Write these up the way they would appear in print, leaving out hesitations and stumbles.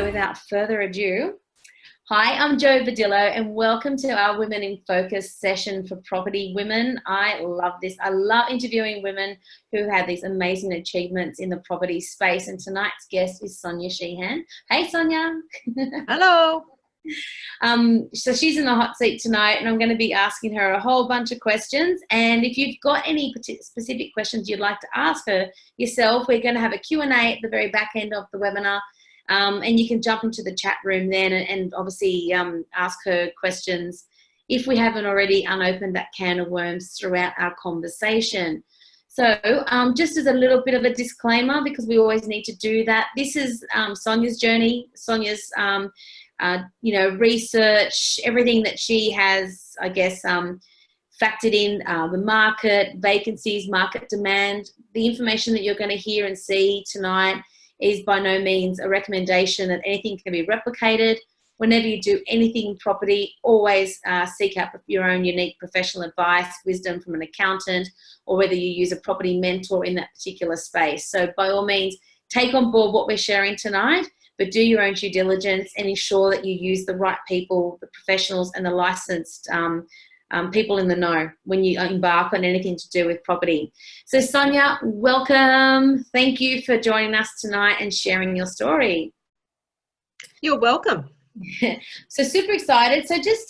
without further ado, hi, I'm Jo Badillo and welcome to our Women in Focus session for property women. I love this. I love interviewing women who have these amazing achievements in the property space, and tonight's guest is Sonia Sheehan. Hey, Sonia. Hello. So she's in the hot seat tonight and I'm going to be asking her a whole bunch of questions, and if you've got any specific questions you'd like to ask her yourself, we're going to have a Q&A at the very back end of the webinar, and you can jump into the chat room then and obviously ask her questions if we haven't already unopened that can of worms throughout our conversation. So just as a little bit of a disclaimer, because we always need to do that, this is Sonia's journey, Sonia's research, everything that she has, I guess, factored in, the market, vacancies, market demand. The information that you're going to hear and see tonight is by no means a recommendation that anything can be replicated. Whenever you do anything in property, always seek out your own unique professional advice, wisdom from an accountant, or whether you use a property mentor in that particular space. So by all means, take on board what we're sharing tonight, but do your own due diligence and ensure that you use the right people, the professionals and the licensed people in the know when you embark on anything to do with property. So Sonia, welcome. Thank you for joining us tonight and sharing your story. You're welcome. So super excited. So just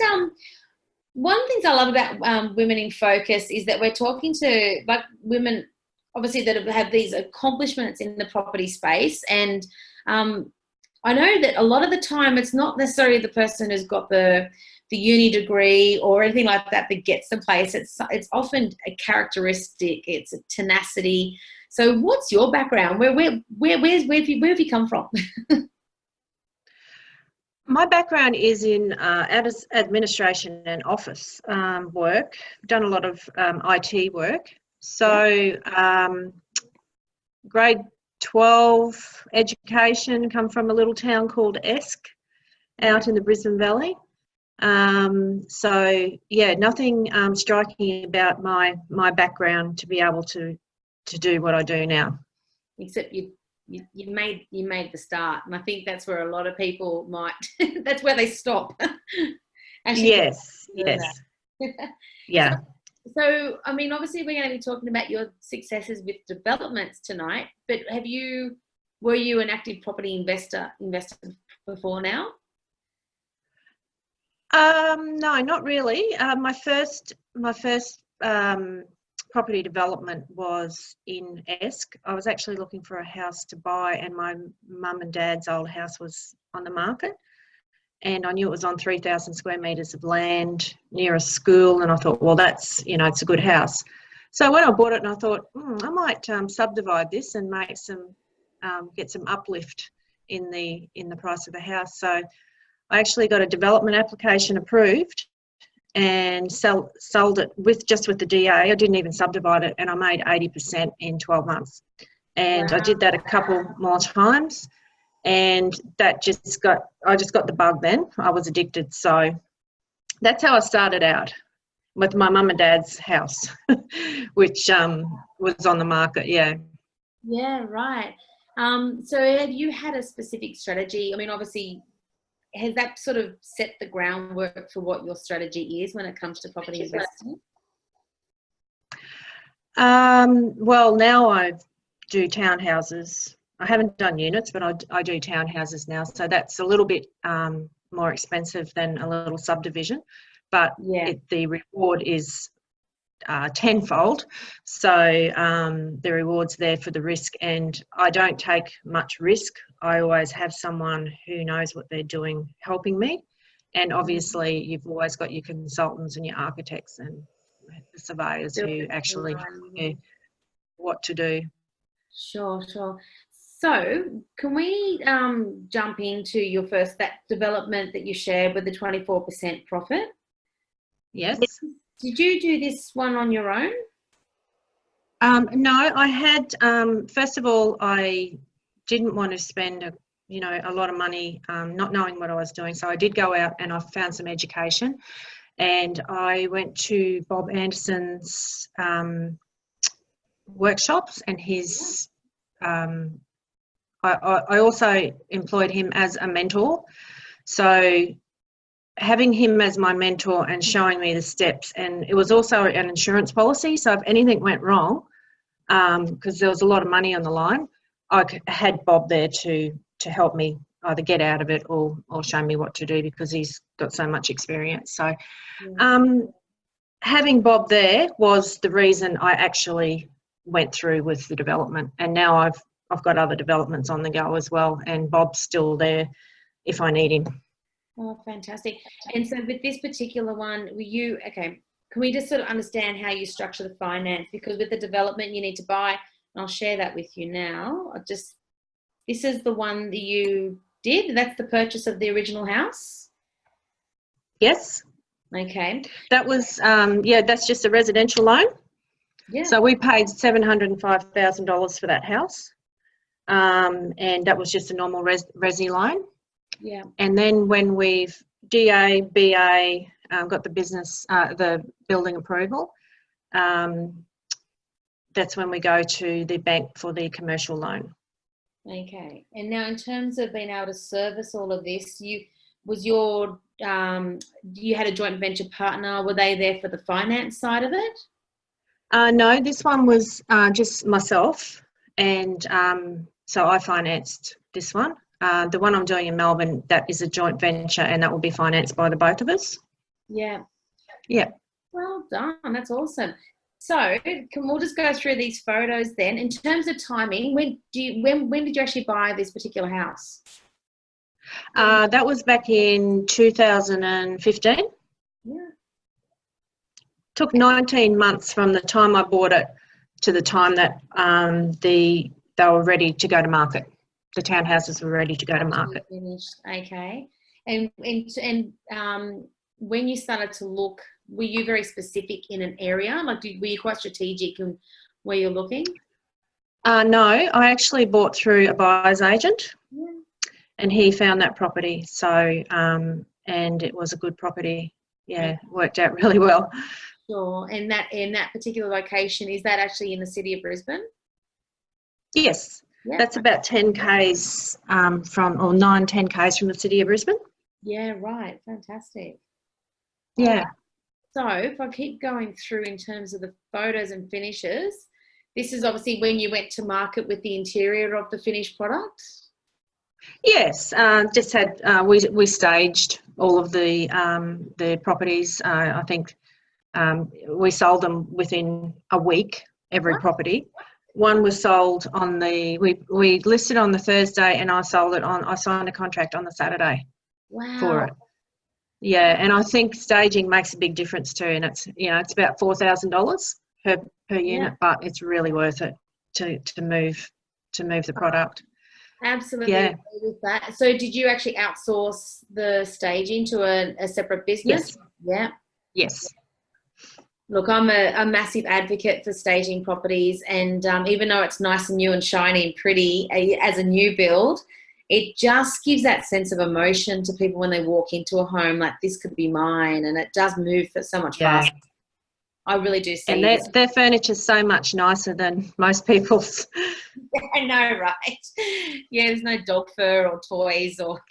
one of the things I love about Women in Focus is that we're talking to women, obviously, that have these accomplishments in the property space, and I know that a lot of the time it's not necessarily the person who's got the uni degree or anything like that that gets the place. It's often a characteristic. It's a tenacity. So what's your background? Where have you come from? My background is in administration and office work. I've done a lot of IT work. So grade 12 education, come from a little town called Esk out in the Brisbane Valley. So yeah, nothing striking about my background to be able to do what I do now. Except you made the start, and I think that's where a lot of people might that's where they stop. Actually, yes. Yeah. So I mean, obviously we're going to be talking about your successes with developments tonight, but were you an active property investor before now? No, not really. My first property development was in Esk. I was actually looking for a house to buy, and my mum and dad's old house was on the market, and I knew it was on 3,000 square metres of land near a school, and I thought, well, that's, it's a good house. So when I bought it, and I thought, I might subdivide this and make get some uplift in the price of the house. So I actually got a development application approved and sold it with the DA. I didn't even subdivide it, and I made 80% in 12 months. And wow. I did that a couple more times, and I just got the bug then. I was addicted. So that's how I started out, with my mum and dad's house, which was on the market, yeah. Yeah, right. So have you had a specific strategy? I mean, obviously, has that sort of set the groundwork for what your strategy is when it comes to property investing? Well, now I do townhouses. I haven't done units, but I do townhouses now. So that's a little bit more expensive than a little subdivision, but yeah, the reward is tenfold. So the reward's there for the risk, and I don't take much risk. I always have someone who knows what they're doing helping me, and obviously you've always got your consultants and your architects and the surveyors who actually know what to do. Sure. So can we jump into your that development that you shared with the 24% profit? Yes. Did you do this one on your own? No, I had, first of all, I didn't want to spend a lot of money not knowing what I was doing. So I did go out and I found some education, and I went to Bob Anderson's workshops and his I also employed him as a mentor. So having him as my mentor and showing me the steps, and it was also an insurance policy. So if anything went wrong, because there was a lot of money on the line, had Bob there to help me either get out of it or show me what to do, because he's got so much experience. So having Bob there was the reason I actually went through with the development, and now I've got other developments on the go as well, and Bob's still there if I need him. Oh, fantastic. And so with this particular one, can we just sort of understand how you structure the finance? Because with the development you need to buy, and I'll share that with you now. This is the one that you did. That's the purchase of the original house? Yes. Okay. That was, that's just a residential loan. Yeah. So we paid $705,000 for that house. And that was just a normal resi loan. Yeah. And then when we've DA, BA, got the business, the building approval, that's when we go to the bank for the commercial loan. Okay. And now in terms of being able to service all of this, you had a joint venture partner. Were they there for the finance side of it? No, this one was just myself, and so I financed this one. The one I'm doing in Melbourne, that is a joint venture, and that will be financed by the both of us. Yeah. Yeah. Well done. That's awesome. So we'll just go through these photos then. In terms of timing, when did you actually buy this particular house? That was back in 2015. Yeah. Took 19 months from the time I bought it to the time that they were ready to go to market. The townhouses were ready to go to market. Finished. Okay. And when you started to look, were you very specific in an area? Like, were you quite strategic in where you're looking? No, I actually bought through a buyer's agent, and he found that property. So, and it was a good property. Yeah, worked out really well. Sure. And that in that particular location, is that actually in the city of Brisbane? Yes. Yeah. That's about 10 Ks from, or 10 Ks from the city of Brisbane. Yeah, right. Fantastic. Yeah. So if I keep going through in terms of the photos and finishes, this is obviously when you went to market with the interior of the finished product? Yes, just had, we staged all of the properties. I think we sold them within a week, every property. One was sold on we listed on the Thursday, and I signed a contract on the Saturday. Wow. For it. Yeah, and I think staging makes a big difference too, and it's about $4,000 per unit, but it's really worth it to move the product. Absolutely agree with that. So did you actually outsource the staging to a separate business? Yes. Yeah. Yes. Look, I'm a massive advocate for staging properties, and even though it's nice and new and shiny and pretty as a new build, it just gives that sense of emotion to people when they walk into a home, like this could be mine, and it does move so much faster. I really do see. And their furniture's so much nicer than most people's. I know, right? Yeah, there's no dog fur or toys or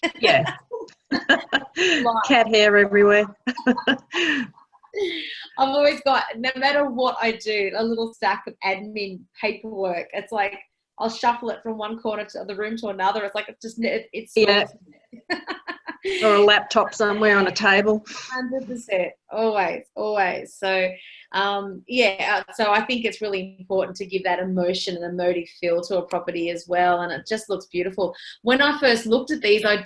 cat hair everywhere. I've always got, no matter what I do, a little stack of admin paperwork. It's like I'll shuffle it from one corner of the room to another. It's like it's or a laptop somewhere on a table. 100%, always. So, so I think it's really important to give that emotion and emotive feel to a property as well, and it just looks beautiful. When I first looked at these, I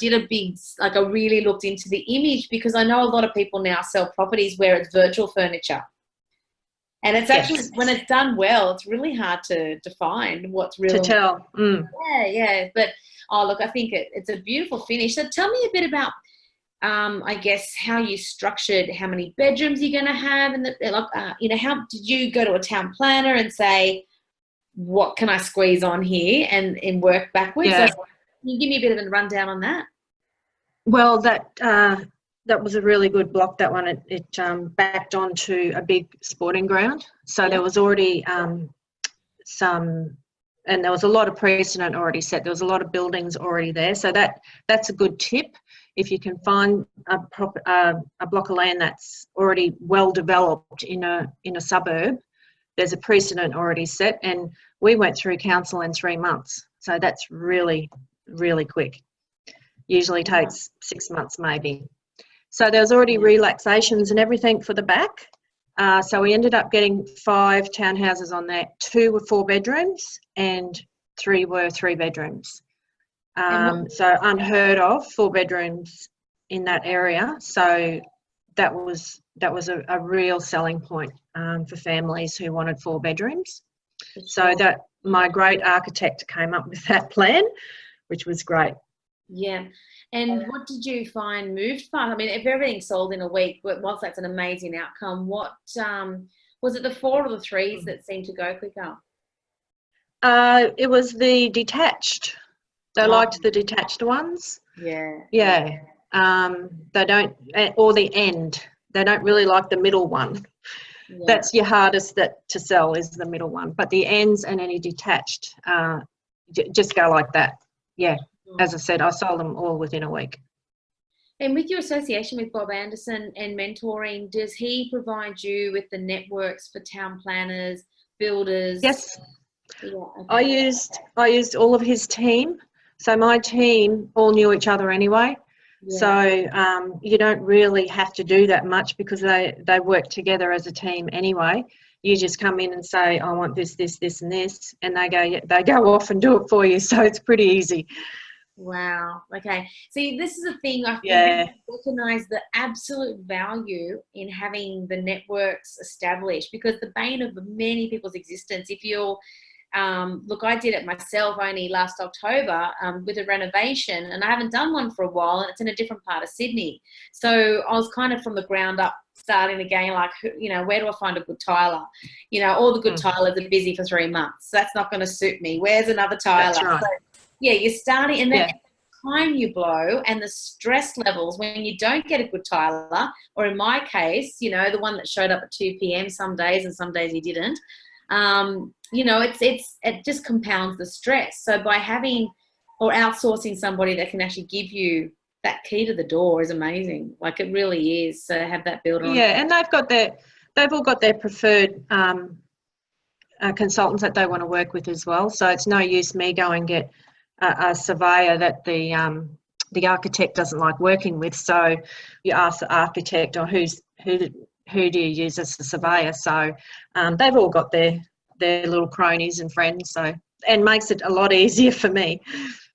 really looked into the image, because I know a lot of people now sell properties where it's virtual furniture. And it's actually, when it's done well, it's really hard to define what's real. To tell. Yeah. But, look, I think it's a beautiful finish. So tell me a bit about, I guess, how you structured, how many bedrooms you're going to have, and how did you go to a town planner and say, what can I squeeze on here, and work backwards? Yeah. So can you give me a bit of a rundown on that? Well, that was a really good block, that one. It backed onto a big sporting ground. So there was already some and there was a lot of precedent already set. There was a lot of buildings already there, so that's a good tip. If you can find a block of land that's already well developed in a suburb, there's a precedent already set, and we went through council in 3 months, so that's really, really quick. Usually takes 6 months maybe. So there was already relaxations and everything for the back. So we ended up getting 5 townhouses on there. 2 were 4 bedrooms and 3 were 3 bedrooms. So unheard of, 4 bedrooms in that area. So that was a real selling point for families who wanted 4 bedrooms. Sure. So that my great architect came up with that plan, which was great. Yeah. And what did you find moved fast? I mean, if everything sold in a week, whilst that's an amazing outcome, what was it, the 4 or the 3s that seemed to go quicker? It was the detached. They liked the detached ones. Yeah. Yeah. They don't, or the end. They don't really like the middle one. Yeah. That's your hardest to sell, is the middle one. But the ends and any detached, just go like that. Yeah. As I said, I sold them all within a week. And with your association with Bob Anderson and mentoring, does he provide you with the networks for town planners, builders? Yes. Yeah, okay. I used all of his team. So my team all knew each other anyway. Yeah. So you don't really have to do that much because they work together as a team anyway. You just come in and say, I want this, this, this, and this, and they go off and do it for you. So it's pretty easy. Wow. Okay. See, this is a thing I think recognize the absolute value in having the networks established, because the bane of many people's existence, if you're look, I did it myself only last October with a renovation, and I haven't done one for a while, and it's in a different part of Sydney. So I was kind of from the ground up starting again, like, you know, where do I find a good tiler? You know, all the good tilers are busy for 3 months. So that's not going to suit me. Where's another tiler? That's right. So, yeah, you're starting, and then the time you blow and the stress levels when you don't get a good tiler, or in my case, you know, the one that showed up at 2 p.m. some days and some days he didn't. You know, it just compounds the stress. So by having or outsourcing somebody that can actually give you that key to the door is amazing. Like, it really is. So have that builder on. Yeah, and they've all got their preferred consultants that they want to work with as well. So it's no use me go and get a surveyor that the architect doesn't like working with. So you ask the architect, or who do you use as a surveyor? So they've all got their little cronies and friends. So, and makes it a lot easier for me.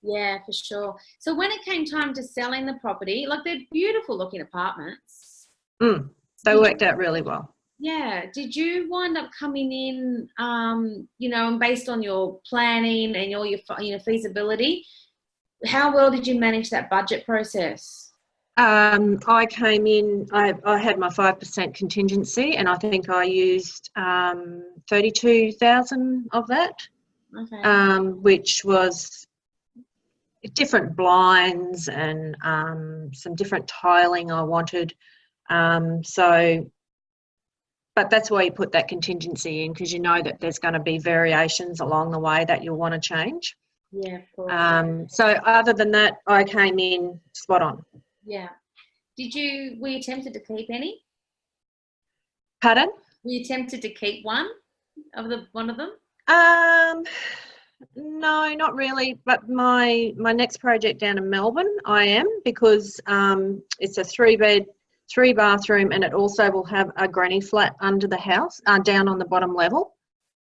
Yeah, for sure. So when it came time to selling the property, like, they're beautiful looking apartments. They worked out really well. Yeah. Did you wind up coming in, you know, and based on your planning and all your, you know, feasibility, how well did you manage that budget process? I came in, I had my 5% contingency, and I think I used 32,000 of that, which was different blinds and some different tiling I wanted. But that's why you put that contingency in, because you know that there's going to be variations along the way that you'll want to change. Yeah, of course. So other than that, I came in spot on. Yeah. Were you tempted to keep any? Pardon? Were you tempted to keep one of them? No, not really. But my next project down in Melbourne, I am, because it's a 3-bed, 3-bathroom, and it also will have a granny flat under the house, down on the bottom level.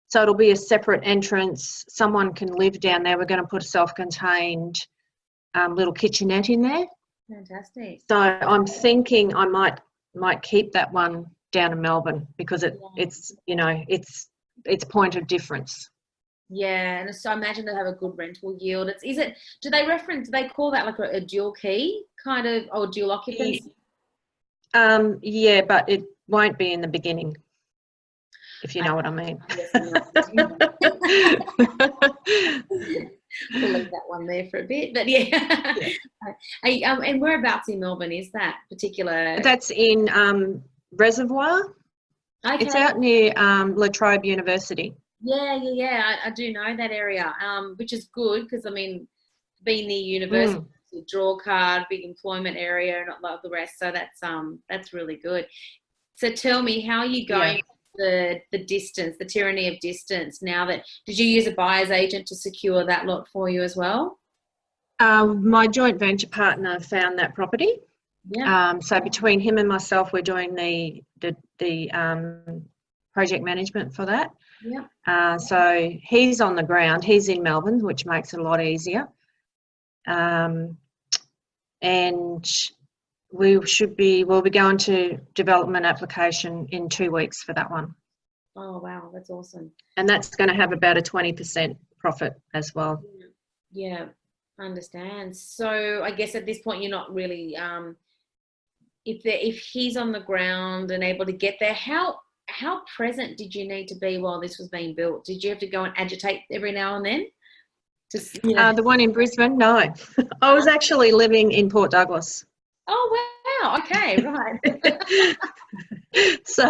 So it'll be a separate entrance. Someone can live down there. We're going to put a self-contained little kitchenette in there. Fantastic. So I'm thinking I might keep that one down in Melbourne, because it's you know, it's point of difference. Yeah, and so I imagine they'll have a good rental yield. Do they call that like a dual key kind of, or dual occupancy? Yeah, but it won't be in the beginning, if you know what I mean. We'll leave that one there for a bit, but yeah. And whereabouts in Melbourne is that particular? That's in Reservoir. Okay. It's out near La Trobe University. I do know that area, which is good because I mean, being near university, draw card, big employment area, and not the rest. So that's really good. So tell me, how are you Yeah. going the distance, the tyranny of distance? Now that did you use a buyer's agent to secure that lot for you as well? My joint venture partner found that property. Yeah. So between him and myself, we're doing the project management for that. Yeah. So he's on the ground. He's in Melbourne, which makes it a lot easier. And we'll be going to development application in 2 weeks for that one. Oh wow, that's awesome. And that's going to have about a 20% profit as well. Yeah, I understand. So I guess at this point you're not really if he's on the ground and able to get there, how present did you need to be while this was being built? Did you have to go and agitate every now and then? The one in Brisbane, no. I was actually living in Port Douglas. Oh wow! Okay, right. So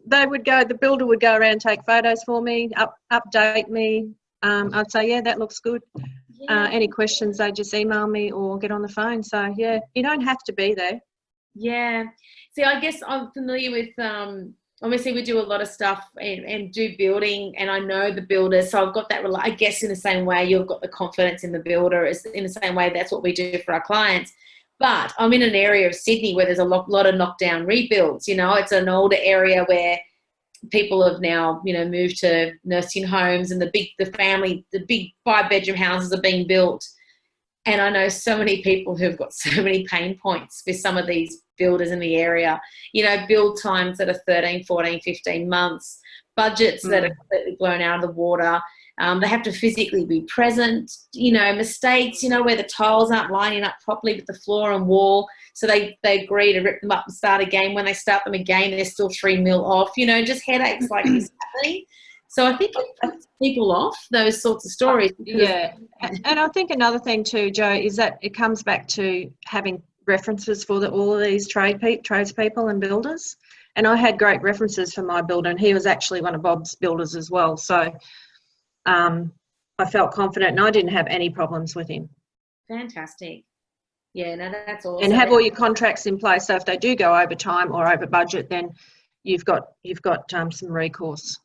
the builder would go around, take photos for me, update me. I'd say, yeah, that looks good. Yeah. Any questions, they just email me or get on the phone. So yeah, you don't have to be there. Yeah. See, I guess I'm familiar with obviously we do a lot of stuff and do building, and I know the builders, so I've got that. I guess in the same way you've got the confidence in the builder, is in the same way that's what we do for our clients. But I'm in an area of Sydney where there's a lot of knockdown rebuilds. It's an older area where people have now, moved to nursing homes, and the big 5-bedroom houses are being built. And I know so many people who've got so many pain points with some of these builders in the area, build times that are 13, 14, 15 months, budgets that are completely blown out of the water. They have to physically be present, mistakes, where the tiles aren't lining up properly with the floor and wall. So they agree to rip them up and start again. When they start them again, they're still 3 mil off, just headaches like this happening. So I think it puts people off, those sorts of stories. Yeah. And I think another thing too, Jo, is that it comes back to having references for all of these tradespeople and builders. And I had great references for my builder, and he was actually one of Bob's builders as well. So I felt confident, and I didn't have any problems with him. Fantastic. Yeah, no, that's awesome. And have all your contracts in place, so if they do go over time or over budget, then you've got some recourse.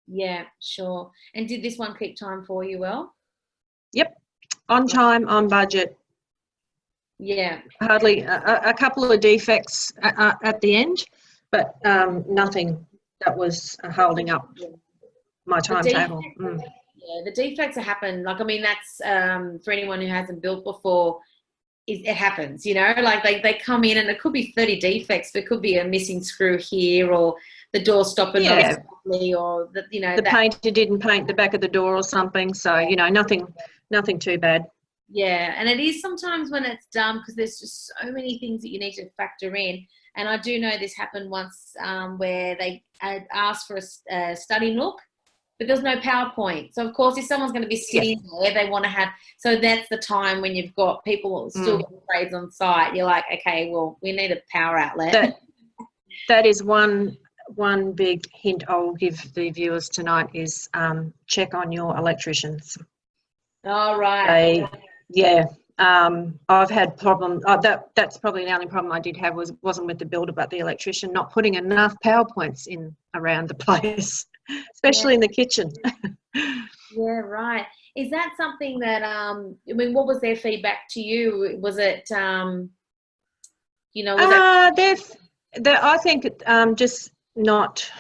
Yeah, sure. And did this one keep time for you well? Yep, on time, on budget. Yeah. Hardly a couple of defects at the end, but nothing that was holding up my timetable. Yeah, the defects happen. Like, I mean, that's for anyone who hasn't built before, it happens, like they come in and it could be 30 defects. There could be a missing screw here, or the door stopper not properly, or the painter didn't paint the back of the door or something. So, nothing too bad. Yeah, and it is sometimes when it's done, because there's just so many things that you need to factor in. And I do know this happened once where they asked for a study nook, but there's no PowerPoint. So, of course, if someone's going to be sitting there, they want to have – so that's the time when you've got people still getting trades on site. You're like, okay, well, we need a power outlet. That is one big hint I'll give the viewers tonight is check on your electricians. Oh, right. I've had problems. That's probably the only problem I did have wasn't with the builder, but the electrician not putting enough PowerPoints in around the place, especially in the kitchen. Yeah, right. Is that something that I mean, what was their feedback to you? Was it I think just not.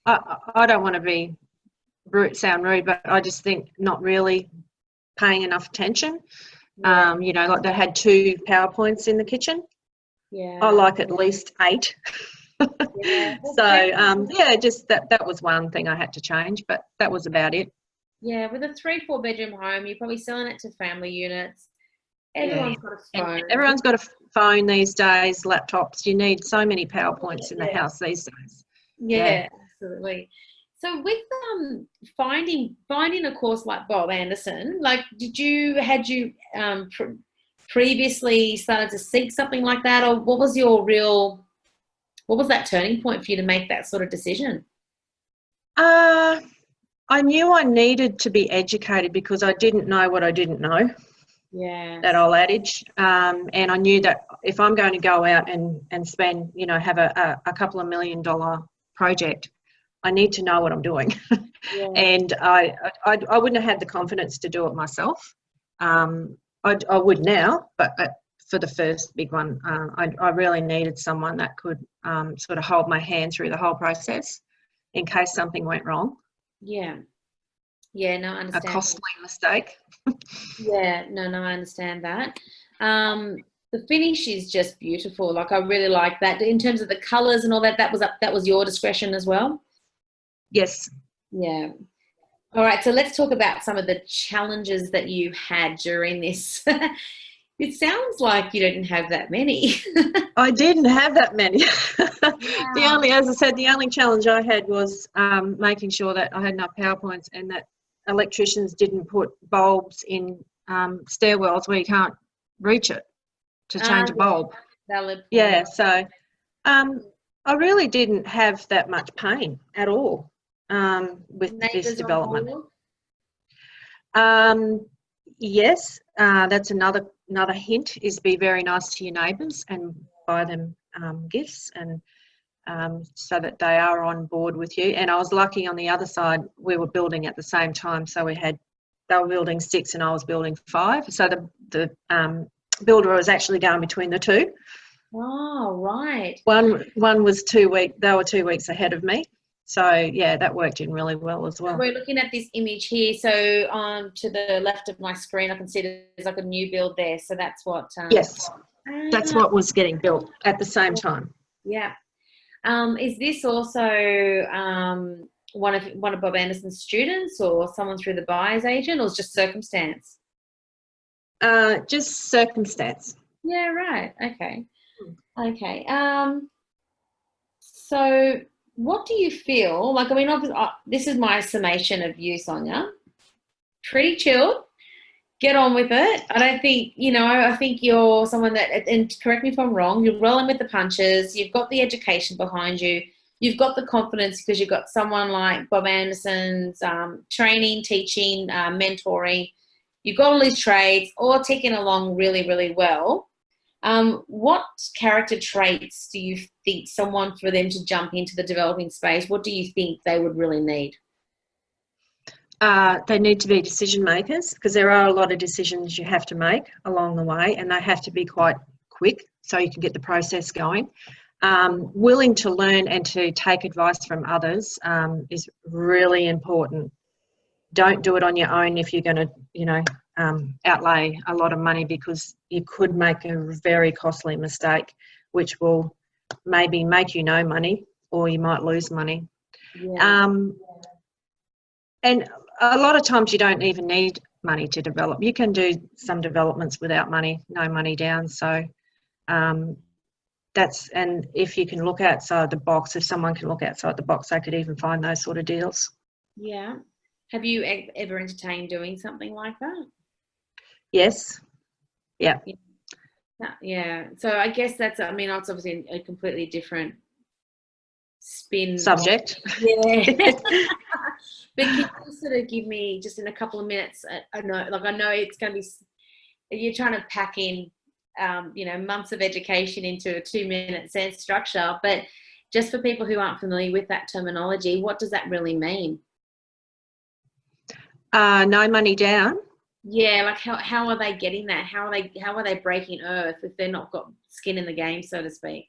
I don't want to sound rude, but I just think not really paying enough attention. Like they had 2 PowerPoints in the kitchen. Yeah. I like at least 8. Yeah. So just that was one thing I had to change, but that was about it. Yeah, with a 3-4 bedroom home, you're probably selling it to family units. Everyone's got a phone. Everyone's got a phone these days, laptops. You need so many PowerPoints in the house these days. Yeah, absolutely. So with finding a course like Bob Anderson, like had you previously started to seek something like that, or what was that turning point for you to make that sort of decision? I knew I needed to be educated because I didn't know what I didn't know. Yeah. That old adage. And I knew that if I'm going to go out and spend, you know, have a couple of $1 million project, I need to know what I'm doing. Yeah. And I wouldn't have had the confidence to do it myself. I would now, but for the first big one, I really needed someone that could sort of hold my hand through the whole process in case something went wrong. Yeah. Yeah, no, I understand. A costly mistake. Yeah, no, I understand that. The finish is just beautiful. Like, I really like that. In terms of the colours and all that, that was your discretion as well? Yes. Yeah. All right, so let's talk about some of the challenges that you had during this. It sounds like you didn't have that many. I didn't have that many. Wow. As I said, the only challenge I had was making sure that I had enough PowerPoints and that electricians didn't put bulbs in stairwells where you can't reach it to change a bulb. Valid point. Yeah, so I really didn't have that much pain at all with Neighbours this development. on board? Yes, that's another hint, is be very nice to your neighbours and buy them gifts, and so that they are on board with you. And I was lucky on the other side, we were building at the same time, so they were building 6 and I was building 5, so the builder was actually going between the two. Oh, right. One was 2 weeks, they were 2 weeks ahead of me. So yeah, that worked in really well as well. We're looking at this image here. So to the left of my screen, I can see there's like a new build there. So that's what. Yes, that's what was getting built at the same time. Yeah. Is this also one of Bob Anderson's students, or someone through the buyer's agent, or just circumstance? Just circumstance. Yeah. Right. Okay. Okay. So, what do you feel like? I mean, obviously, this is my summation of you, Sonia. Pretty chilled. Get on with it. I don't think, I think you're someone that, and correct me if I'm wrong, you're rolling with the punches. You've got the education behind you. You've got the confidence because you've got someone like Bob Anderson's training, teaching, mentoring. You've got all these trades all ticking along really, really well. What character traits do you think someone, for them to jump into the developing space, what do you think they would really need? They need to be decision makers, because there are a lot of decisions you have to make along the way, and they have to be quite quick so you can get the process going. Willing to learn and to take advice from others is really important. Don't do it on your own if you're going to, outlay a lot of money, because you could make a very costly mistake, which will maybe make you no money, or you might lose money. Yeah. And a lot of times you don't even need money to develop. You can do some developments without money, no money down. So and if you can look outside the box, if someone can look outside the box, they could even find those sort of deals. Yeah. Have you ever entertained doing something like that? Yes. Yeah. Yeah. So I guess it's obviously a completely different spin. Subject. Yeah. But can you sort of give me, just in a couple of minutes, I know it's going to be, you're trying to pack in, months of education into a 2-minute sentence structure, but just for people who aren't familiar with that terminology, what does that really mean? No money down. Yeah, like how are they getting that? How are they breaking earth if they're not got skin in the game, so to speak?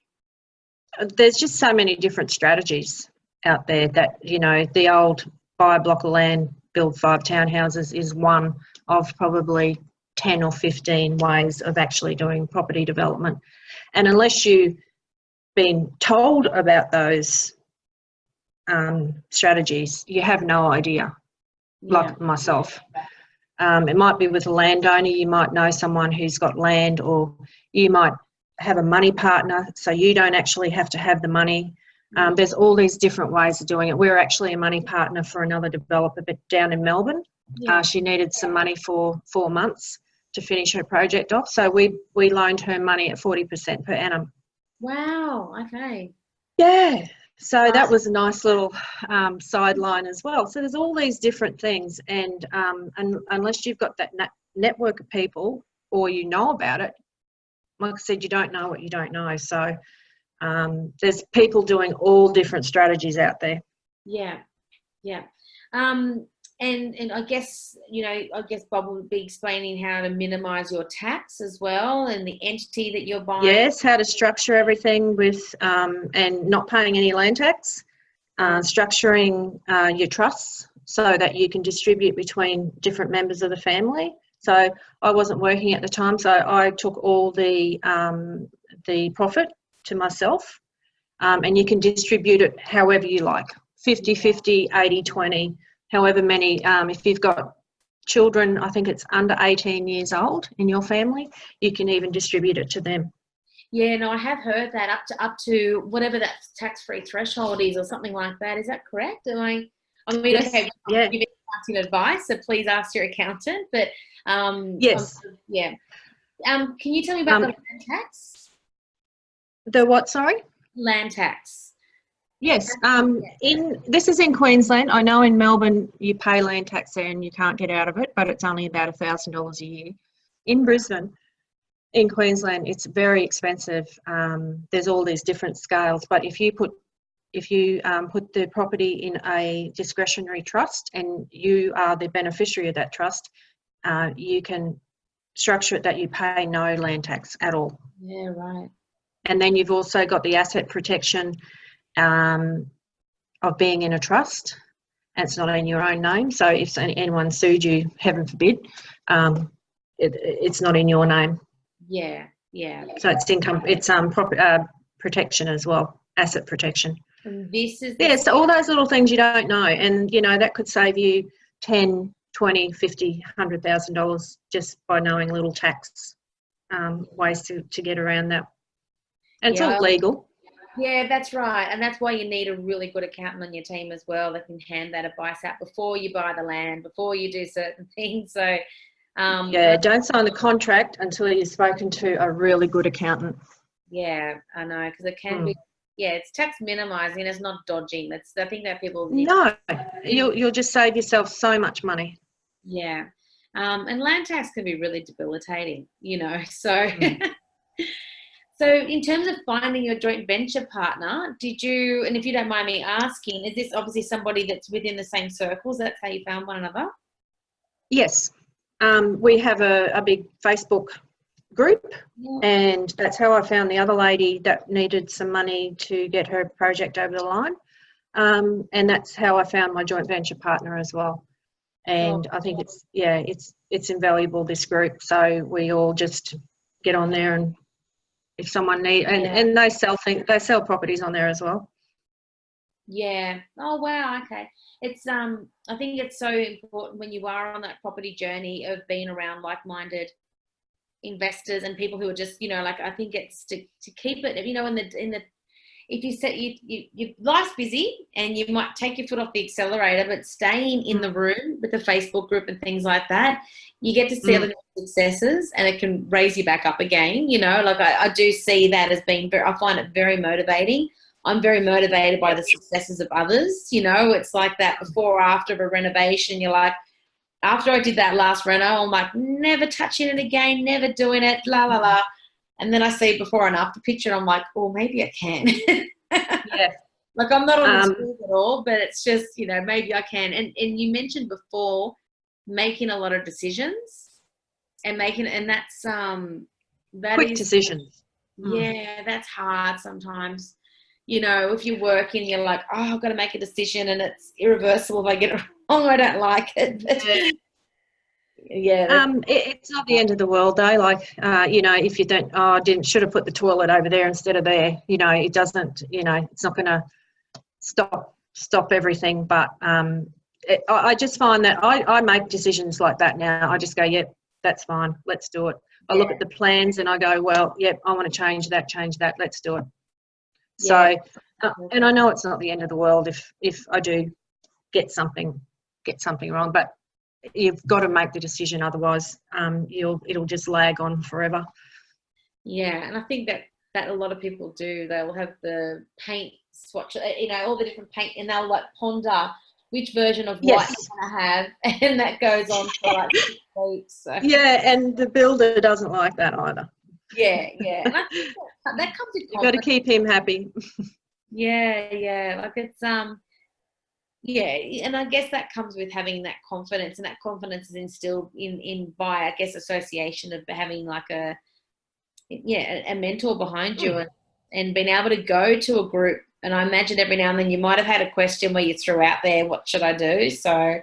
There's just so many different strategies out there that, the old buy a block of land, build 5 townhouses is one of probably 10 or 15 ways of actually doing property development. And unless you've been told about those strategies, you have no idea. Yeah. Like myself. It might be with a landowner, you might know someone who's got land, or you might have a money partner, so you don't actually have to have the money. There's all these different ways of doing it. We're actually a money partner for another developer, but down in Melbourne. Yeah. She needed some money for 4 months to finish her project off, so we loaned her money at 40% per annum. Wow. Okay. Yeah. So that was a nice little sideline as well. So there's all these different things, and unless you've got that network of people or you know about it, like I said, you don't know what you don't know. So there's people doing all different strategies out there. Yeah, yeah. And I guess, Bob will be explaining how to minimise your tax as well, and the entity that you're buying. Yes, how to structure everything with and not paying any land tax, structuring your trusts so that you can distribute between different members of the family. So I wasn't working at the time, so I took all the profit to myself, and you can distribute it however you like, 50-50, 80-20, however many. If you've got children, I think it's under 18 years old in your family, you can even distribute it to them. Yeah, no, I have heard that up to whatever that tax-free threshold is or something like that. Is that correct? Yes, okay, yeah. Giving accounting advice, so please ask your accountant. But yes, yeah. Can you tell me about the land tax? The what? Sorry. Land tax. Yes. This is in Queensland. I know in Melbourne you pay land tax there and you can't get out of it, but it's only about $1,000 a year. In Brisbane, in Queensland, it's very expensive. There's all these different scales, but if you put the property in a discretionary trust and you are the beneficiary of that trust, you can structure it that you pay no land tax at all. Yeah, right. And then you've also got the asset protection of being in a trust, and it's not in your own name. So if anyone sued you, heaven forbid, it's not in your name. Yeah, yeah. So it's income, it's protection as well, asset protection. And this is so all those little things you don't know, and that could save you $10, $20, $50, $100,000 just by knowing little tax ways to get around that, and it's all legal. Yeah, that's right. And that's why you need a really good accountant on your team as well that can hand that advice out before you buy the land, before you do certain things. So, don't sign the contract until you've spoken to a really good accountant. Yeah, I know, because it can be, it's tax minimising, it's not dodging. I think that people need you'll just save yourself so much money. Yeah. And land tax can be really debilitating, so... So in terms of finding your joint venture partner, did you, and if you don't mind me asking, is this obviously somebody that's within the same circles? That's how you found one another? Yes. We have a big Facebook group, and that's how I found the other lady that needed some money to get her project over the line. And that's how I found my joint venture partner as well. And I think it's invaluable, this group. So we all just get on there, and if someone needs, and they sell properties on there as well. Yeah. Oh wow. Okay. It's I think it's so important when you are on that property journey of being around like-minded investors and people who are just, I think it's to keep it, in the if you set your life's busy and you might take your foot off the accelerator, but staying in the room with the Facebook group and things like that, you get to see other successes and it can raise you back up again. I do see that as being I find it very motivating. I'm very motivated by the successes of others. It's like that before or after of a renovation. You're like, after I did that last reno, I'm like, never touching it again, never doing it, la, la, la. And then I see before and after picture and I'm like, oh, maybe I can. Yeah. Like I'm not on the tools at all, but it's just, maybe I can. And you mentioned before making a lot of decisions and that's, quick decisions. Yeah, that's hard sometimes. If you're working, you're like, oh, I've got to make a decision and it's irreversible if I get it wrong. I don't like it. But it's not the end of the world though. Like, if you don't, should have put the toilet over there instead of there. It doesn't, it's not going to stop everything. But I just find that I make decisions like that now. I just go, yep, that's fine. Let's do it. I look at the plans and I go, well, yep, I want to change that. Let's do it. So, and I know it's not the end of the world if I do get something wrong, but you've got to make the decision, otherwise it'll just lag on forever. Yeah, and I think that a lot of people do. They'll have the paint swatch, you know, all the different paint, and they'll like ponder which version of white you're going to have, and that goes on for like 6 weeks. So. Yeah, and the builder doesn't like that either. Yeah, and I think that comes with You've got to keep him happy. Yeah, like it's and I guess that comes with having that confidence, and that confidence is instilled in by, I guess, association of having like a mentor behind you, and being able to go to a group. And I imagine every now and then you might have had a question where you threw out there, what should I do? So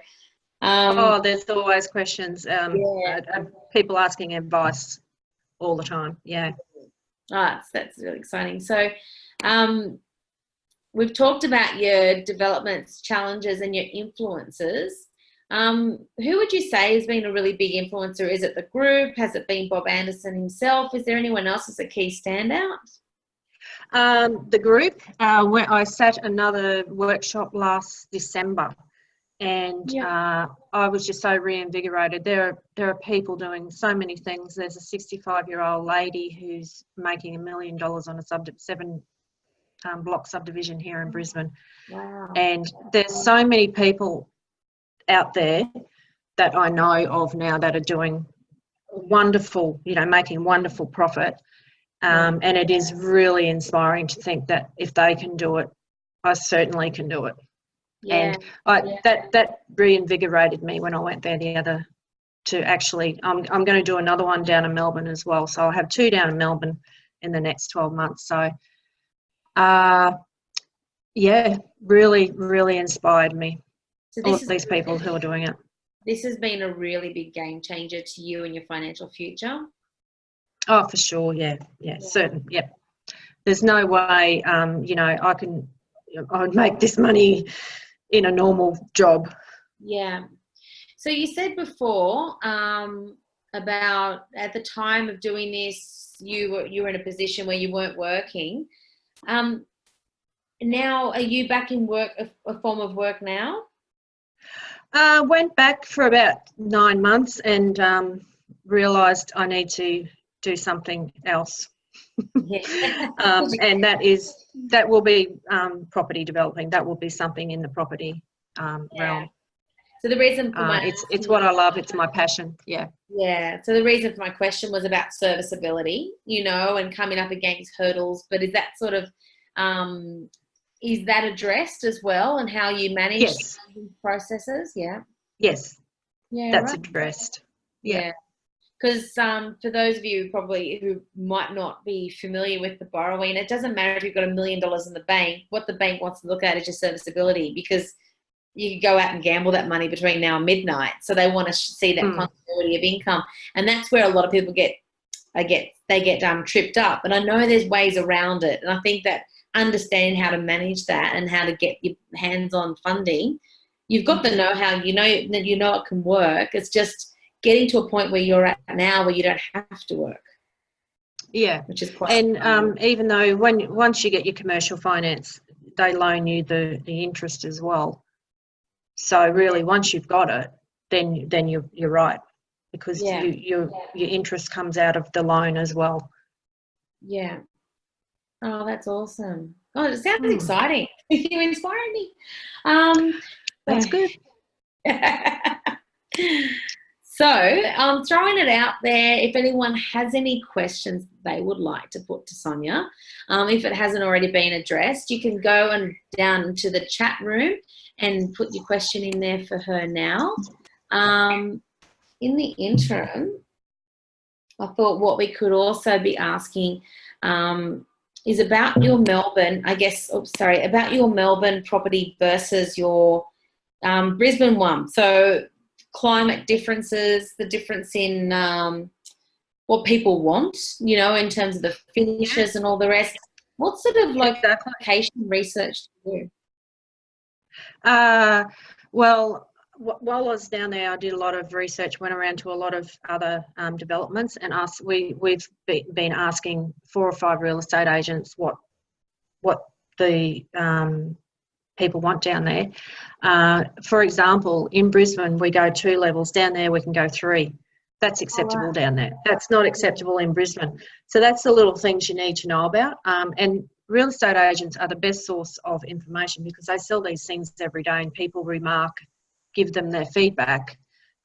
there's always questions. People asking advice all the time. Yeah. That's really exciting. So we've talked about your developments, challenges, and your influences. Who would you say has been a really big influencer? Is it the group? Has it been Bob Anderson himself? Is there anyone else as a key standout? The group, where I sat another workshop last December, and I was just so reinvigorated. There are people doing so many things. There's a 65-year-old lady who's making $1 million on a 7 block subdivision here in Brisbane. Wow. And there's so many people out there that I know of now that are doing wonderful, you know, making wonderful profit. And it is really inspiring to think that if they can do it, I certainly can do it. Yeah. And that reinvigorated me when I went there I'm going to do another one down in Melbourne as well. So I'll have 2 down in Melbourne in the next 12 months. So, really, really inspired me. So all of these people who are doing it. This has been a really big game changer to you and your financial future. Oh, for sure. Yeah. Certain. Yeah. There's no way, I would make this money in a normal job. Yeah. So you said before about at the time of doing this, you were in a position where you weren't working. Now, are you back in work, a form of work now? Went back for about 9 months and realised I need to do something else. And that will be property developing. That will be something in the property realm. So the reason for it's what I love. It's my passion. Yeah. So the reason for my question was about serviceability, you know, and coming up against hurdles. But is that sort of is that addressed as well, and how you manage processes? Yeah. Yes. Yeah. That's addressed. Yeah. Because for those of you probably who might not be familiar with the borrowing, it doesn't matter if you've got $1 million in the bank. What the bank wants to look at is your serviceability, because you can go out and gamble that money between now and midnight. So they want to see that continuity of income, and that's where a lot of people get tripped up. And I know there's ways around it, and I think that understanding how to manage that and how to get your hands on funding, you've got the know-how. You know it can work. It's just getting to a point where you're at now where you don't have to work. Yeah. Which is quite even though once you get your commercial finance, they loan you the interest as well. So really, once you've got it, then you're right, because your interest comes out of the loan as well. Yeah. Oh, that's awesome. Oh, it sounds exciting. You're inspiring me. That's good. So I'm throwing it out there. If anyone has any questions they would like to put to Sonia, if it hasn't already been addressed, you can go down to the chat room and put your question in there for her now. In the interim, I thought what we could also be asking is about your Melbourne, about your Melbourne property versus your Brisbane one. So climate differences, the difference in what people want, you know, in terms of the finishes and all the rest. What sort of location research do you do? Well, while I was down there, I did a lot of research, went around to a lot of other developments, and we've been asking 4 or 5 real estate agents what the people want down there. For example, in Brisbane, we go 2 levels. Down there, we can go 3. That's acceptable down there. That's not acceptable in Brisbane. So that's the little things you need to know about. And real estate agents are the best source of information because they sell these things every day and people remark, give them their feedback.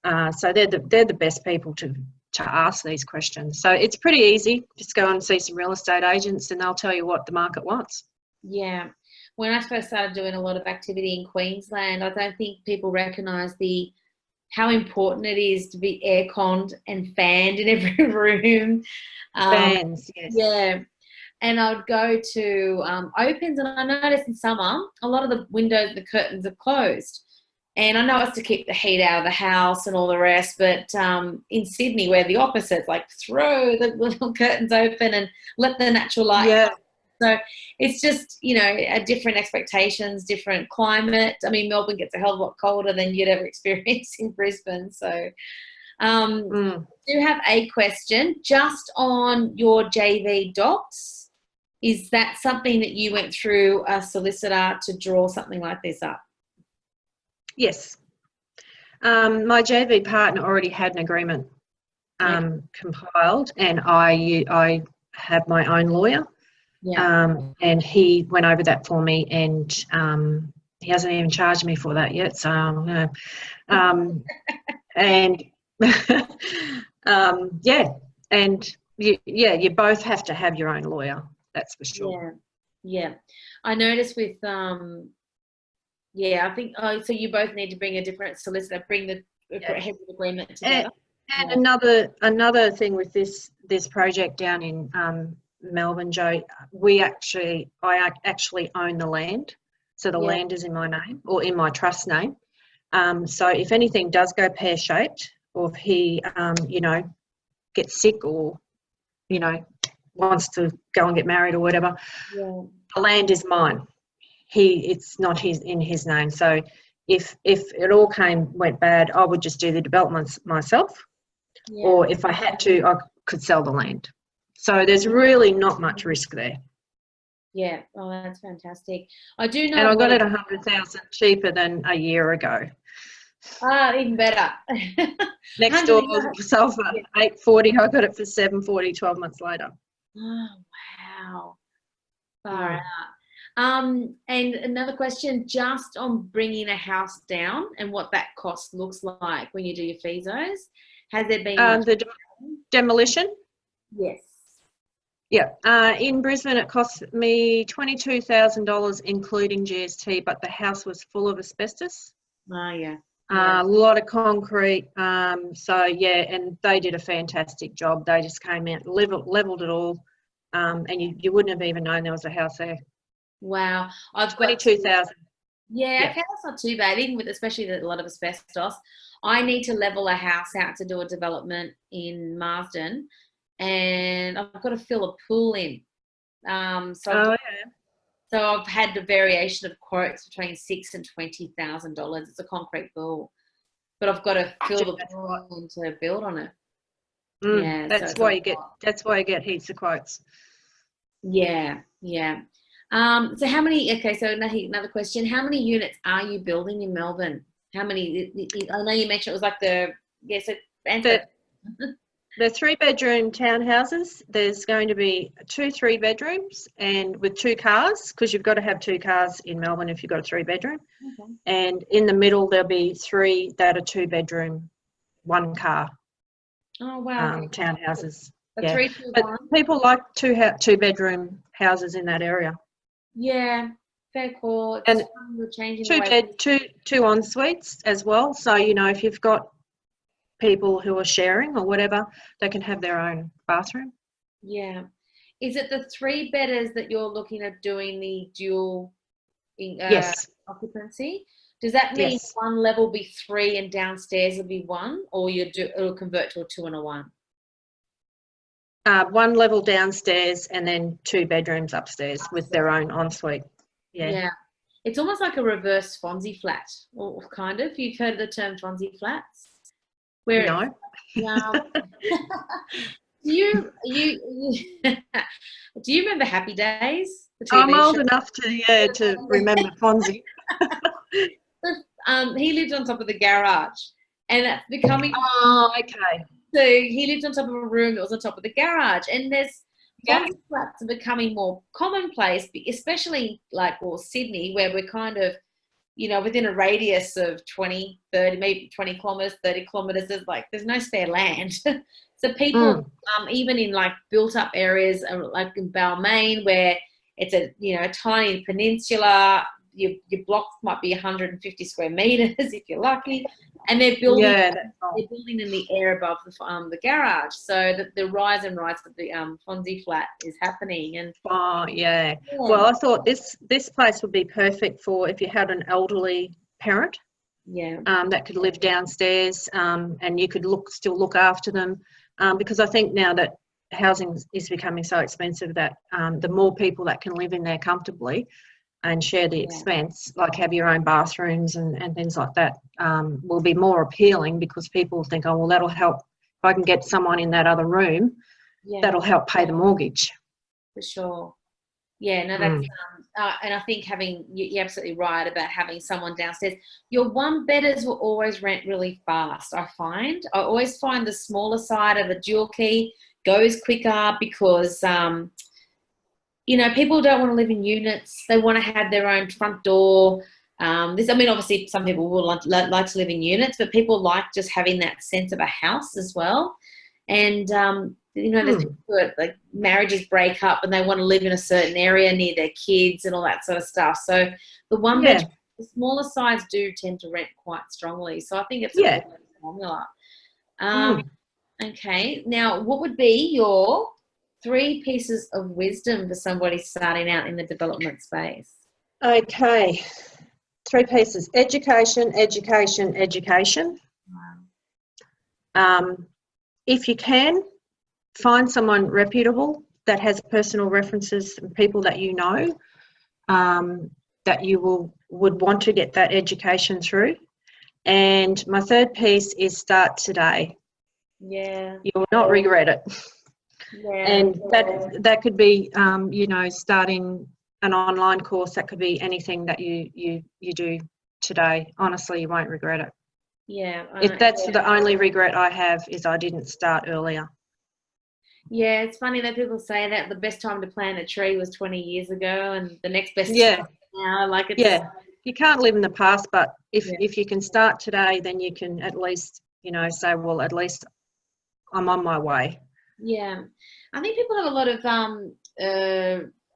So they're the best people to ask these questions. So it's pretty easy. Just go and see some real estate agents and they'll tell you what the market wants. Yeah. When I first started doing a lot of activity in Queensland, I don't think people recognise how important it is to be air-conned and fanned in every room. Fans, yes. Yeah. And I would go to opens, and I noticed in summer, a lot of the windows, the curtains are closed. And I know it's to keep the heat out of the house and all the rest, but in Sydney, we're the opposite, like throw the little curtains open and let the natural light come. So it's just, different expectations, different climate. I mean, Melbourne gets a hell of a lot colder than you'd ever experience in Brisbane. So do have a question just on your JV docs. Is that something that you went through a solicitor to draw something like this up? Yes. My JV partner already had an agreement compiled, and I have my own lawyer. Yeah. And he went over that for me, and he hasn't even charged me for that yet. So, and you both have to have your own lawyer. That's for sure. Yeah. I noticed with I think so you both need to bring a different solicitor, bring the head of agreement together. And another thing with this project down in Melbourne, Joe, I actually own the land, so the land is in my name or in my trust name. So if anything does go pear-shaped, or if he gets sick, or wants to go and get married or whatever, the land is mine. It's not in his name. So if it all went bad, I would just do the developments myself, or if I had to, I could sell the land. So there's really not much risk there. Yeah. Oh, that's fantastic. I do know. And I got it 100,000 cheaper than a year ago. Even better. Next door sold for 840. I got it for 740 12 months later. Oh, wow. Far out. And another question, just on bringing a house down and what that cost looks like when you do your FISOs. Has there been the demolition? Yes. Yeah. In Brisbane, it cost me $22,000, including GST, but the house was full of asbestos. Oh, yeah. A lot of concrete. And they did a fantastic job. They just came out, leveled it all, and you wouldn't have even known there was a house there. Wow. I've 22,000. Yeah, okay, that's not too bad. Even with, especially a lot of asbestos, I need to level a house out to do a development in Marsden, and I've got to fill a pool in. So I've had the variation of quotes between $6,000 and $20,000. It's a concrete pool, but I've got to fill the pool in to build on it. That's why you get heaps of quotes. Yeah. So how many? Okay, so another question: how many units are you building in Melbourne? How many? I know you mentioned it was like the They're 3-bedroom townhouses. There's going to be 2 3-bedrooms, and with 2 cars, because you've got to have 2 cars in Melbourne if you've got a 3-bedroom. Okay. And in the middle there'll be 3 that are 2-bedroom, 1 car. Oh wow! Townhouses. A 3, 2, 1. But people like 2-bedroom houses in that area. Yeah, fair call. And we're changing 2 en suites as well. So if you've got people who are sharing or whatever, they can have their own bathroom. Yeah. Is it the 3-bedders that you're looking at doing the dual occupancy? Does that mean one level will be 3 and downstairs will be 1, or it'll convert to a 2 and a 1? 1 level downstairs and then 2 bedrooms upstairs with their own ensuite. Yeah. It's almost like a reverse Fonzie flat, or kind of. You've heard of the term Fonzie flats? No. Do you remember Happy Days? I'm old enough to remember Fonzie. He lived on top of the garage, and that's becoming. Oh, okay. So he lived on top of a room that was on top of the garage, and there's Yeah. Fonzie flats are becoming more commonplace, especially like, well, Sydney, where we're kind of, you know, within a radius of 20, 30, maybe 20 kilometres, 30 kilometres, there's no spare land. So people, even in like built up areas like in Balmain, where it's a, you know, a tiny peninsula, your blocks might be 150 square metres if you're lucky, and they're building in the air above the garage. So the rise and rise of the Fonzie flat is happening. And yeah. Well, I thought this place would be perfect for if you had an elderly parent. Yeah. That could live downstairs, and you could still look after them, because I think now that housing is becoming so expensive that the more people that can live in there comfortably and share the expense, like have your own bathrooms and things like that, will be more appealing, because people think, oh, well, that'll help. If I can get someone in that other room, that'll help pay the mortgage. For sure. Yeah, no, that's and I think you're absolutely right about having someone downstairs. Your one bedders will always rent really fast. I always find the smaller side of a dual key goes quicker, because you know, people don't want to live in units. They want to have their own front door. Obviously some people will like to live in units, but people like just having that sense of a house as well. And you know, there's people like marriages break up and they want to live in a certain area near their kids and all that sort of stuff. So the one bedroom, the smaller sides do tend to rent quite strongly. So I think it's a good formula. Okay, now what would be your 3 pieces of wisdom for somebody starting out in the development space? Okay, 3 pieces: education, education, education. Wow. If you can, find someone reputable that has personal references and people that you know, that you would want to get that education through. And my 3rd piece is start today. Yeah. You will not regret it. Yeah. And that could be, you know, starting an online course. That could be anything that you do today. Honestly, you won't regret it. Yeah. If that's the only regret I have, is I didn't start earlier. Yeah, it's funny that people say that the best time to plant a tree was 20 years ago, and the next best time now. Like it's you can't live in the past, but if you can start today, then you can at least, you know, say, well, at least I'm on my way. Yeah, I think people have a lot of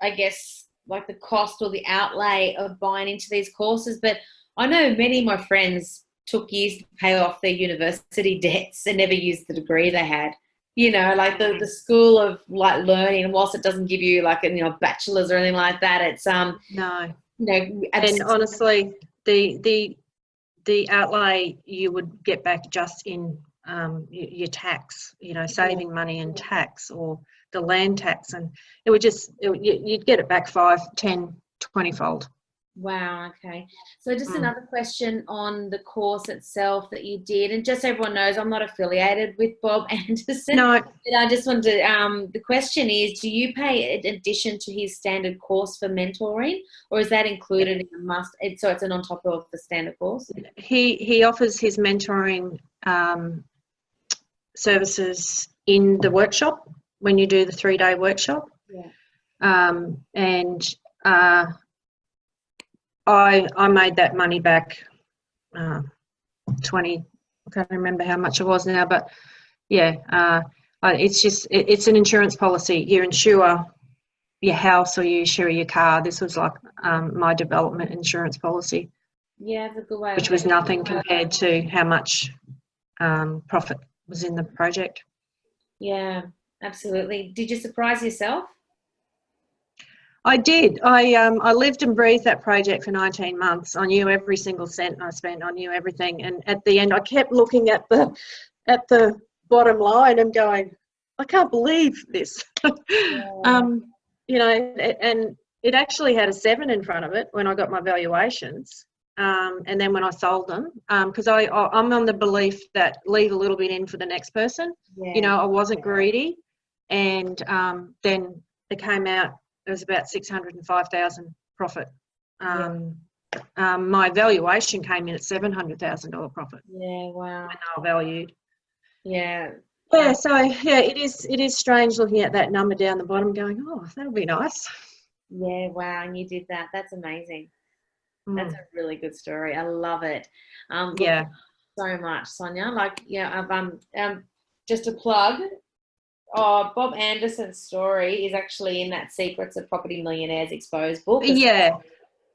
I guess like the cost or the outlay of buying into these courses, but I know many of my friends took years to pay off their university debts and never used the degree they had. You know, like the school of like learning, and whilst it doesn't give you like a, you know, bachelor's or anything like that, it's no, you know, and honestly, the outlay you would get back just in your tax, you know, saving money in tax or the land tax, and you'd get it back 5, 10, 20-fold. Wow, okay. So just another question on the course itself that you did, and just so everyone knows, I'm not affiliated with Bob Anderson. No. But I just wanted to, the question is, do you pay in addition to his standard course for mentoring, or is that included in the must? So it's on top of the standard course? He offers his mentoring services in the workshop when you do the 3-day workshop. Yeah. And I made that money back 20, I can't remember how much it was now, but yeah, it's an insurance policy. You insure your house or you insure your car. This was like my development insurance policy. Yeah, that's a good way. Which was nothing compared to how much profit was in the project. Yeah, absolutely. Did you surprise yourself? I did. I lived and breathed that project for 19 months. I knew every single cent I spent. I knew everything. And at the end, I kept looking at the bottom line and going, I can't believe this. Yeah. You know, and it actually had a 7 in front of it when I got my valuations. And then when I sold them, because I'm on the belief that leave a little bit in for the next person. Yeah. You know, I wasn't greedy. And then it came out, it was about 605,000 profit. My valuation came in at $700,000 profit. Yeah, wow. When they were valued. Yeah. Yeah, so yeah, it is strange looking at that number down the bottom going, oh, that'll be nice. Yeah, wow, and you did that. That's amazing. That's Mm, a really good story. I love it. Look, yeah. so much, Sonia. Like, yeah, I've just a plug. Oh, Bob Anderson's story is actually in that Secrets of Property Millionaires Exposed book. Yeah.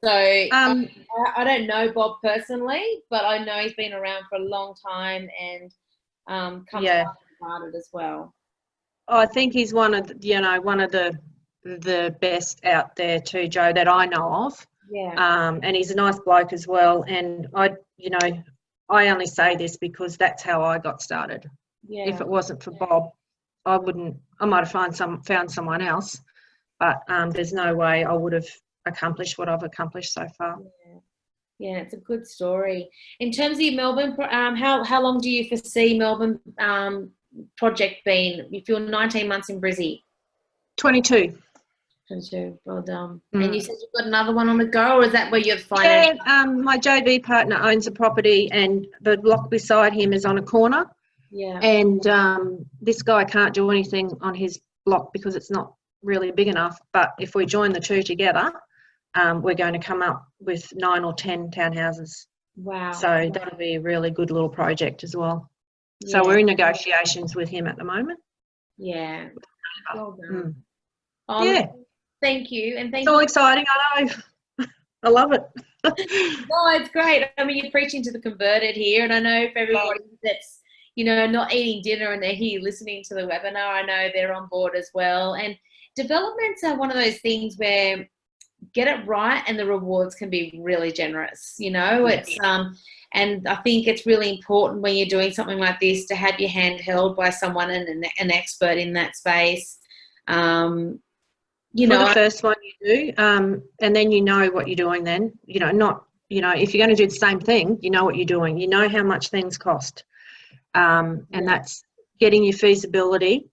So Um, I don't know Bob personally, but I know he's been around for a long time and comes yeah. started as well. I think he's one of the best out there too, Joe, that I know of. Yeah. And he's a nice bloke as well. And I only say this because that's how I got started. Yeah. If it wasn't for Bob, I might have found someone else, but there's no way I would have accomplished what I've accomplished so far. Yeah, it's a good story. In terms of Melbourne, how long do you foresee Melbourne project being? If you're 19 months in Brizzy. 22. 22. Well done. And you said you've got another one on the go, or is that where you're financing? Yeah, my JV partner owns a property, and the block beside him is on a corner. Yeah. And this guy can't do anything on his block because it's not really big enough. But if we join the two together, we're going to come up with 9 or 10 townhouses. Wow. So that'll be a really good little project as well. Yeah. So we're in negotiations with him at the moment. Yeah. Well done. Mm. Oh, Yeah. Thank you. And It's all exciting, I know. I love it. No, it's great. I mean, you're preaching to the converted here, and I know for everybody that's, not eating dinner and they're here listening to the webinar, I know they're on board as well. And developments are one of those things where get it right and the rewards can be really generous. It's and I think it's really important when you're doing something like this to have your hand held by someone and an expert in that space. For the first one you do, and then you know what you're doing then, if you're going to do the same thing, you know what you're doing, you know how much things cost. And that's getting your feasibility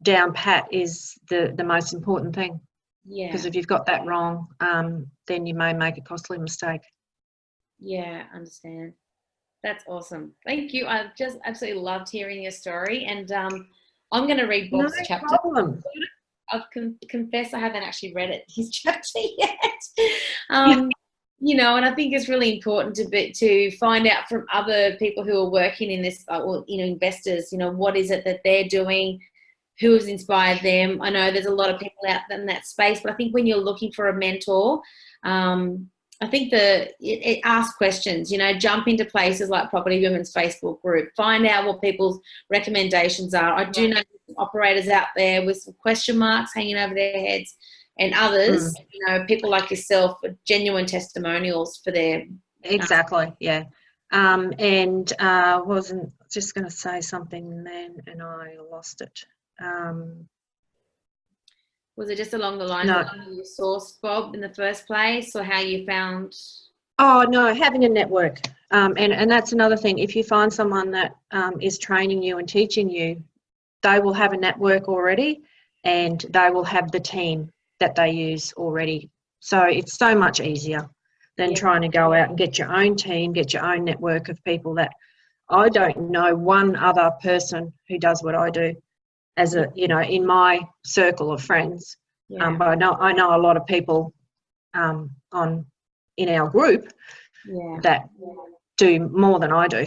down pat is the most important thing. Yeah. Because if you've got that wrong, then you may make a costly mistake. Yeah, I understand. That's awesome. Thank you. I just absolutely loved hearing your story. And I'm going to read Bob's chapter. No problem. I'll confess I haven't actually read his chapter yet. And I think it's really important to find out from other people who are working in this, or investors, what is it that they're doing, who has inspired them. I know there's a lot of people out in that space, but I think when you're looking for a mentor, I think it asks questions, jump into places like Property Women's Facebook group, find out what people's recommendations are. I do know operators out there with some question marks hanging over their heads, and others, people like yourself, genuine testimonials for their. Exactly, yeah. And wasn't just going to say something then and I lost it. Was it just along the lines of how you sourced Bob in the first place, or how you found? Oh, no, having a network. And that's another thing. If you find someone that is training you and teaching you, they will have a network already, and they will have the team that they use already. So it's so much easier than trying to go out and get your own team, get your own network of people. That I don't know one other person who does what I do as in my circle of friends. But I know a lot of people in our group that do more than I do.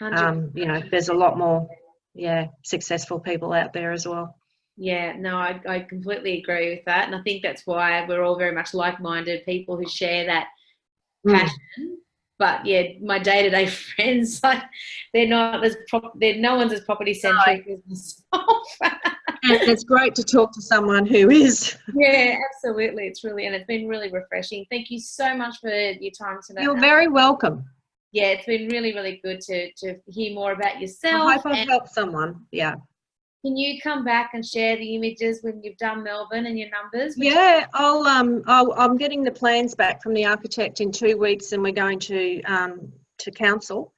There's a lot more successful people out there as well. Yeah, no, I completely agree with that, and I think that's why we're all very much like-minded people who share that passion. But my day-to-day friends, they're not as no one's as property-centric as myself. And it's great to talk to someone who is. Yeah, absolutely. It's been really refreshing. Thank you so much for your time today. You're very welcome. Yeah, it's been really, really good to hear more about yourself. I hope I've helped someone. Yeah. Can you come back and share the images when you've done Melbourne and your numbers? Yeah, I'm getting the plans back from the architect in 2 weeks, and we're going to council.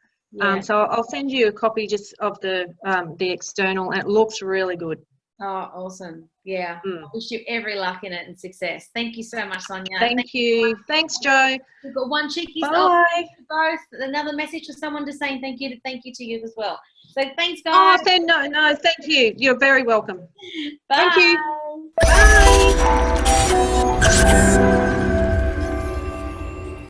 So I'll send you a copy just of the external, and it looks really good. Oh, awesome. Yeah. I wish you every luck in it and success. Thank you so much, Sonia. Thank you. Thanks, Jo. We've got one cheeky Bye. both. Another message for someone just saying thank you to you as well. So thanks, Oh, guys. no, thank you. You're very welcome. Bye. Thank you. Bye.